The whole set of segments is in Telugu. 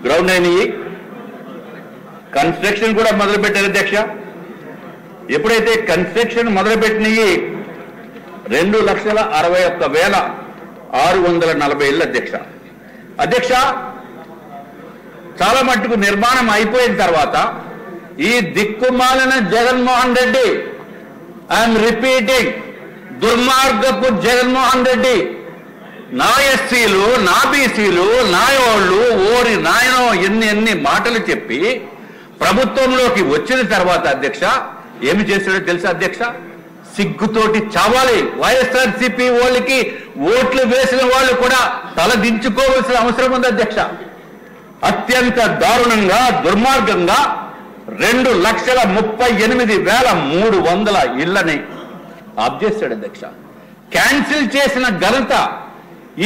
గ్రౌండ్ అయినవి, కన్స్ట్రక్షన్ కూడా మొదలుపెట్టారు అధ్యక్ష. ఎప్పుడైతే కన్స్ట్రక్షన్ మొదలుపెట్టినవి 2,61,640 ఇళ్ళు అధ్యక్ష. అధ్యక్ష, చాలా మట్టుకు నిర్మాణం అయిపోయిన తర్వాత ఈ దిక్కుమాలిన జగన్మోహన్ రెడ్డి, ఐఎమ్ రిపీటింగ్, దుర్మార్గపు జగన్మోహన్ రెడ్డి నా ఎస్సీలు, నా బీసీలు, నా వాళ్ళు ఓరి నాయనో ఎన్ని మాటలు చెప్పి ప్రభుత్వంలోకి వచ్చిన తర్వాత అధ్యక్ష ఏమి చేశాడో తెలుసా అధ్యక్ష? సిగ్గుతోటి చావాలి. వైఎస్ఆర్సీపీ వాళ్ళకి ఓట్లు వేసిన వాళ్ళు కూడా తల దించుకోవాల్సిన అవసరం ఉంది అధ్యక్ష. అత్యంత దారుణంగా, దుర్మార్గంగా 2,38,300 ఇళ్లని ఆప్ చేశాడు అధ్యక్ష. క్యాన్సిల్ చేసిన ఘనత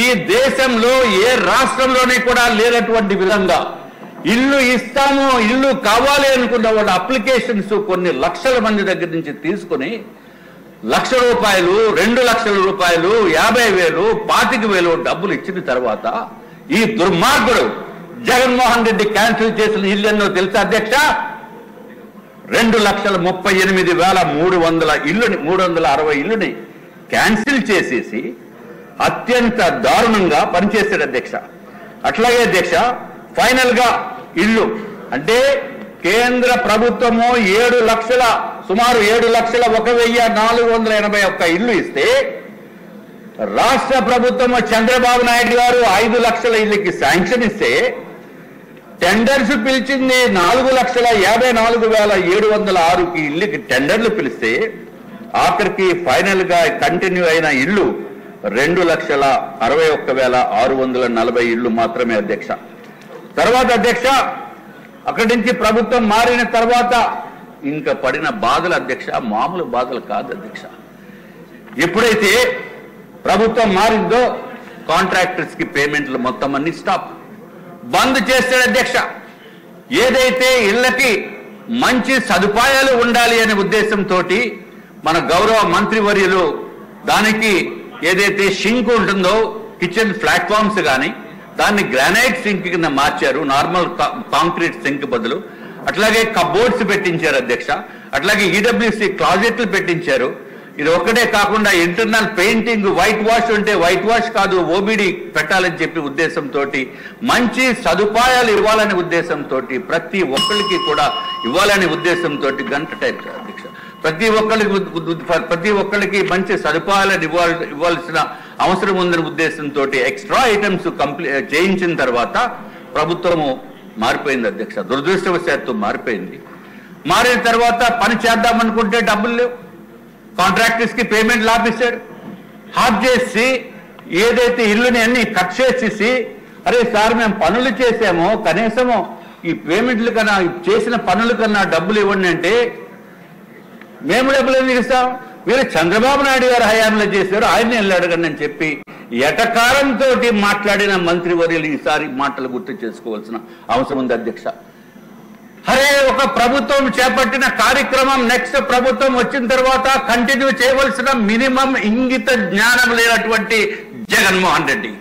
ఈ దేశంలో ఏ రాష్ట్రంలోనే కూడా లేనటువంటి విధంగా ఇల్లు ఇస్తాము, ఇల్లు కావాలి అనుకున్న వాళ్ళ అప్లికేషన్స్ కొన్ని లక్షల మంది దగ్గర నుంచి తీసుకుని ₹1,00,000, ₹2,00,000, 50,000, 25,000 డబ్బులు ఇచ్చిన తర్వాత ఈ దుర్మార్గుడు జగన్మోహన్ రెడ్డి క్యాన్సిల్ చేసిన ఇల్లు ఎన్నో తెలుసా అధ్యక్ష? 2,38,300 ఇల్లుని, 360 ఇల్లుని క్యాన్సిల్ చేసేసి అత్యంత దారుణంగా పనిచేశాడు అధ్యక్ష. అట్లాగే అధ్యక్ష, ఫైనల్ గా ఇల్లు అంటే కేంద్ర ప్రభుత్వము సుమారు 7,01,481 ఇల్లు ఇస్తే రాష్ట్ర ప్రభుత్వము చంద్రబాబు నాయుడు గారు 5 లక్షల ఇళ్ళకి శాంక్షన్ ఇస్తే టెండర్స్ పిలిచింది 4,54,706 ఇళ్ళకి టెండర్లు పిలిస్తే ఆఖరికి ఫైనల్ గా కంటిన్యూ అయిన ఇల్లు 2,61,640 ఇళ్ళు మాత్రమే అధ్యక్ష. తర్వాత అధ్యక్ష, అక్కడి నుంచి ప్రభుత్వం మారిన తర్వాత ఇంకా పడిన బాధలు అధ్యక్ష మామూలు బాధలు కాదు అధ్యక్ష. ఎప్పుడైతే ప్రభుత్వం మారిందో కాంట్రాక్టర్స్ కి పేమెంట్లు మొత్తం అన్ని స్టాప్, బంద్ చేస్తాడు అధ్యక్ష. ఏదైతే ఇళ్లకి మంచి సదుపాయాలు ఉండాలి అనే ఉద్దేశంతో మన గౌరవ మంత్రివర్యులు దానికి ఏదైతే షింక్ ఉంటుందో కిచెన్ ప్లాట్ఫామ్స్ కానీ దాన్ని గ్రానైట్ సింక్ కింద మార్చారు, నార్మల్ కాంక్రీట్ సింక్ బదులు. అట్లాగే కబోర్డ్స్ పెట్టించారు అధ్యక్ష. అట్లాగే ఈడబ్ల్యూసి క్లాజెట్లు పెట్టించారు. ఇది ఒక్కటే కాకుండా ఇంటర్నల్ పెయింటింగ్, వైట్ వాష్ ఉంటే వైట్ వాష్ కాదు ఓబిడి పెట్టాలని చెప్పి ఉద్దేశంతో మంచి సదుపాయాలు ఇవ్వాలనే ఉద్దేశంతో ప్రతి ఒక్కరికి కూడా ఇవ్వాలనే ఉద్దేశంతో గంట టైప్ అధ్యక్ష ప్రతి ఒక్కరికి మంచి సదుపాయాలను ఇవ్వాల్సిన అవసరం ఉందనే ఉద్దేశంతో ఎక్స్ట్రా ఐటమ్స్ చేయించిన తర్వాత ప్రభుత్వము మారిపోయింది అధ్యక్ష. దురదృష్టవశాత్తు మారిపోయింది. మారిన తర్వాత పని చేద్దామనుకుంటే డబ్బులు లేవు, కాంట్రాక్టర్స్ కి పేమెంట్లు ఆపేశాడు. ఆఫ్ చేసి ఏదైతే ఇల్లుని అన్ని కట్ చేసేసి, అరే సార్ మేము పనులు చేసామో కనీసము ఈ పేమెంట్లు కన్నా చేసిన పనుల కన్నా డబ్బులు ఇవ్వండి అంటే మేము డబ్బులు ఎందుకు ఇస్తాం, మీరు చంద్రబాబు నాయుడు గారు హయాంలో చేశారు ఆయన్ని వెళ్ళి అడగండి అని చెప్పి ఎటకారంతో మాట్లాడిన మంత్రివర్యులు ఈసారి మాటలు గుర్తు చేసుకోవాల్సిన అవసరం ఉంది అధ్యక్ష. అరే ఒక ప్రభుత్వం చేపట్టిన కార్యక్రమం నెక్స్ట్ ప్రభుత్వం వచ్చిన తర్వాత కంటిన్యూ చేయవలసిన మినిమం ఇంగిత జ్ఞానం లేనటువంటి జగన్మోహన్ రెడ్డి,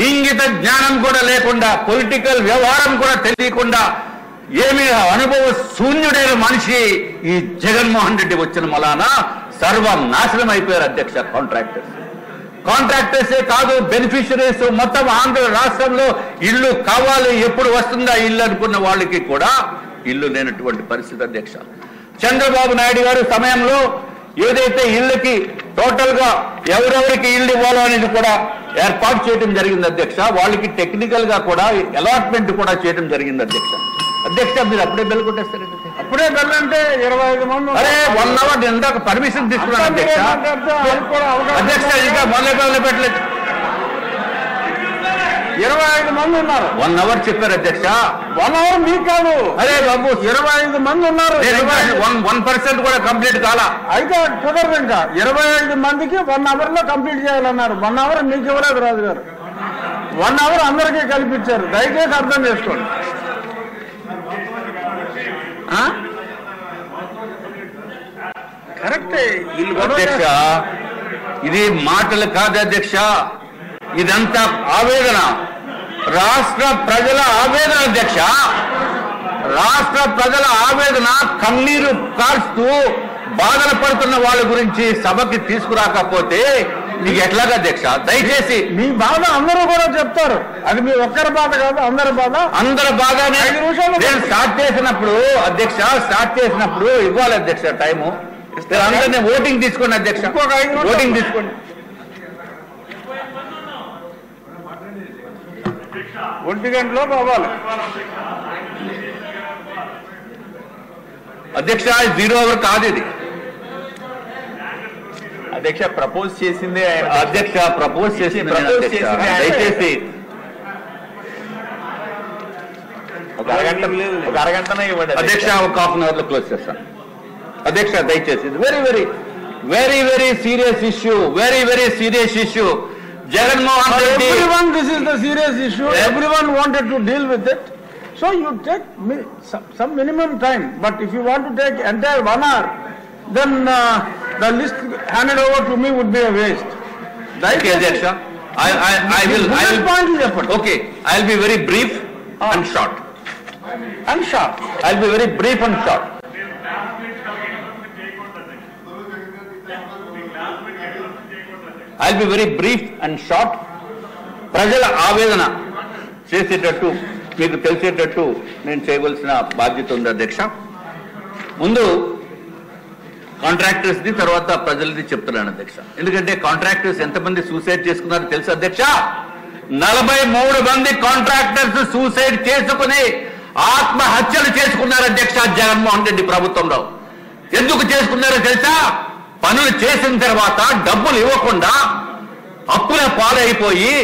ఇంగిత జ్ఞానం కూడా లేకుండా, పొలిటికల్ వ్యవహారం కూడా తెలియకుండా ఏమి అనుభవ శూన్యుడైన మనిషి ఈ జగన్మోహన్ రెడ్డి వచ్చిన మలానా సర్వనాశనం అయిపోయారు అధ్యక్ష. కాంట్రాక్టర్సే కాదు, బెనిఫిషరీస్ మొత్తం ఆంధ్ర రాష్ట్రంలో ఇల్లు కావాలి, ఎప్పుడు వస్తుందా ఇల్లు అనుకున్న వాళ్ళకి కూడా ఇల్లు లేనటువంటి పరిస్థితి అధ్యక్ష. చంద్రబాబు నాయుడు గారు సమయంలో ఏదైతే ఇళ్ళకి టోటల్ గా ఎవరెవరికి ఇల్లు ఇవ్వాలో అనేది కూడా ఏర్పాటు చేయడం జరిగింది అధ్యక్ష. వాళ్ళకి టెక్నికల్ గా కూడా అలాట్మెంట్ కూడా చేయడం జరిగింది అధ్యక్ష. మీరు అప్పుడే బెల్ కొట్టేస్తారు. అప్పుడే బెల్ అంటే 25 మంది. అరే 1 అవర్ ఇందాక పర్మిషన్ తీసుకున్నాను అధ్యక్ష. ఇంకా మొదలు పెట్టలేదు. 25 మంది ఉన్నారు. 1 అవర్ చెప్పారు అధ్యక్ష. 1 అవర్ మీకు కాదు. అరే బాబు 25 మంది ఉన్నారు. 1% కూడా కంప్లీట్ కాలా. అయితే కుదరదు. ఇంకా 25 మందికి 1 అవర్ లో కంప్లీట్ చేయాలన్నారు. 1 అవర్ మీకు ఇవ్వలేదు రాజు గారు. 1 అవర్ అందరికీ కల్పించారు. దయచేసి అర్థం చేసుకోండి. కరెక్టే. అధ్యక్ష ఇది మాటలు కాదు అధ్యక్ష, ఇదంతా ఆవేదన. రాష్ట్ర ప్రజల ఆవేదన అధ్యక్ష, రాష్ట్ర ప్రజల ఆవేదన కన్నీరు కాల్స్తూ బాధన పడుతున్న వాళ్ళ గురించి సభకి తీసుకురాకపోతే నీకు ఎట్లాగా అధ్యక్ష? దయచేసి మీ బాధ అందరూ కూడా చెప్తారు, అది మీ ఒక్కరి బాధ కాదు, అందరి బాధనే. నేను స్టార్ట్ చేసినప్పుడు అధ్యక్ష, ఇవ్వాలి అధ్యక్ష టైము. అందరినీ ఓటింగ్ తీసుకోండి అధ్యక్ష, ఓటింగ్ తీసుకోండి. 1 గంటలో అవ్వాలి అధ్యక్ష. 0 ఓవర్ కాదు ఇది అధ్యక్ష. ప్రపోజ్ చేసిందే అధ్యక్ష, ప్రపోజ్ చేసింది దయచేసి ఒక అరగంటనే ఇవ్వండి అధ్యక్ష. ఒక హాఫ్ అన్ అవర్ లో క్లోజ్ చేస్తాను అధ్యక్ష. దయచేసి very serious issue, very serious issue. Jaganmohan Reddy, this is the serious issue. Everyone wanted to deal with it. So you take some minimum time. But if you want to take entire 1 hour, then the list handed over to me would be a waste. Okay, Adhyaksha. I will. Okay, I'll be very brief and short. I'll be very brief and short. I'll be very brief and short. ప్రజల ఆవేదన చేసేటట్టు మీకు తెలిసేటట్టు నేను చేయవలసిన బాధ్యత ఉంది అధ్యక్ష. ముందు కాంట్రాక్టర్స్ది, తర్వాత ప్రజలది చెప్తున్నాను అధ్యక్ష. ఎందుకంటే కాంట్రాక్టర్స్ ఎంతమంది సూసైడ్ చేసుకున్నారో తెలుసు అధ్యక్ష. 43 మంది కాంట్రాక్టర్స్ సూసైడ్ చేసుకుని ఆత్మహత్యలు చేసుకున్నారు అధ్యక్ష జగన్మోహన్ రెడ్డి ప్రభుత్వంలో. ఎందుకు చేసుకున్నారో తెలుసా? పనులు చేసిన తర్వాత డబ్బులు ఇవ్వకుండా అప్పుల పాలైపోయి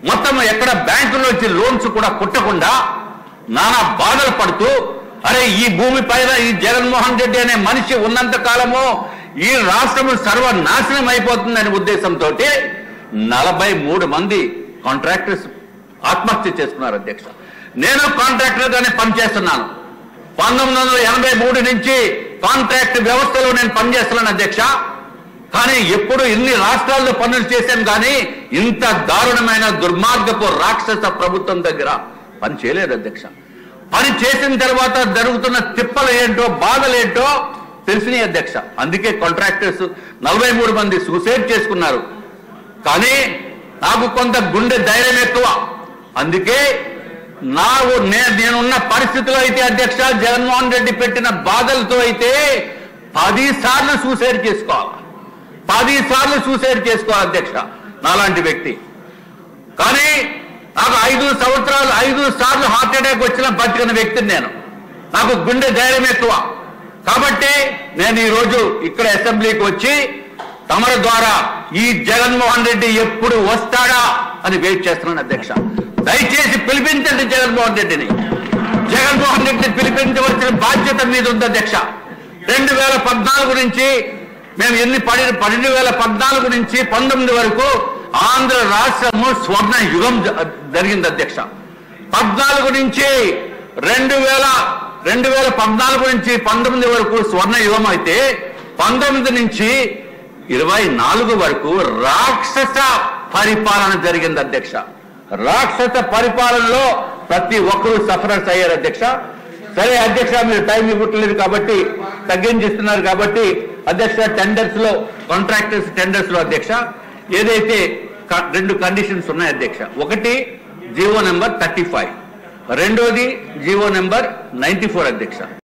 మొత్తం ఎక్కడ బ్యాంకులోంచి లోన్స్ కూడా కుట్టకుండా నానా బాధలు పడుతూ, అరే ఈ భూమి పైన ఈ జగన్మోహన్ రెడ్డి అనే మనిషి ఉన్నంత కాలము ఈ రాష్ట్రం సర్వనాశనం అయిపోతుందనే ఉద్దేశంతో 43 మంది కాంట్రాక్టర్స్ ఆత్మహత్య చేసుకున్నారు అధ్యక్ష. నేను కాంట్రాక్టర్ గానే పనిచేస్తున్నాను. 1983 నుంచి కాంట్రాక్ట్ వ్యవస్థలో నేను పనిచేస్తున్నాను అధ్యక్ష. కానీ ఎప్పుడు ఇన్ని రాష్ట్రాల్లో పనులు చేశాను కానీ ఇంత దారుణమైన దుర్మార్గపు రాక్షస ప్రభుత్వం దగ్గర పని చేయలేదు అధ్యక్ష. పని చేసిన తర్వాత జరుగుతున్న తిప్పలు ఏంటో, బాధలు ఏంటో తెలిసినాయి అధ్యక్ష. అందుకే కాంట్రాక్టర్స్ 43 మంది సూసైడ్ చేసుకున్నారు. కానీ నాకు కొంత గుండె ధైర్యం ఎక్కువ. అందుకే నేనున్న పరిస్థితిలో అయితే అధ్యక్ష, జగన్మోహన్ రెడ్డి పెట్టిన బాధలతో అయితే 10 సార్లు సూసైడ్ చేసుకోవాలి, 10 సార్లు సూసైడ్ చేసుకోవాలి అధ్యక్ష నాలాంటి వ్యక్తి. కానీ నాకు 5 సార్లు హార్ట్ అటాక్ వచ్చిన బతికిన వ్యక్తిని నేను. నాకు గుండె ధైర్యం ఎక్కువ. కాబట్టి నేను ఈరోజు ఇక్కడ అసెంబ్లీకి వచ్చి తమరి ద్వారా ఈ జగన్మోహన్ రెడ్డి ఎప్పుడు వస్తాడా అని వెయిట్ చేస్తున్నాను అధ్యక్ష. దయచేసి పిలిపించండి జగన్మోహన్ రెడ్డిని. జగన్మోహన్ రెడ్డిని పిలిపించవలసిన బాధ్యత మీద ఉంది అధ్యక్ష. 2014 నుంచి మేము 2014 నుంచి 19 వరకు ఆంధ్ర రాష్ట్రము స్వర్ణ యుగం జరిగింది అధ్యక్ష. 14 నుంచి 2014 నుంచి 19 వరకు స్వర్ణ యుగం అయితే 19 నుంచి 24 వరకు రాక్షస పరిపాలన జరిగింది అధ్యక్ష. రాక్షస పరిపాలనలో ప్రతి ఒక్కరూ సఫరర్స్ అయ్యారు అధ్యక్ష. సరే అధ్యక్ష, మీరు టైం ఇవ్వట్లేదు కాబట్టి తగ్గించిస్తున్నారు కాబట్టి అధ్యక్ష, కాంట్రాక్టర్స్ టెండర్స్ లో అధ్యక్ష ఏదైతే 2 కండిషన్స్ ఉన్నాయి అధ్యక్ష. ఒకటి జీవో నెంబర్ 35, రెండోది జీవో నెంబర్ 94 అధ్యక్ష.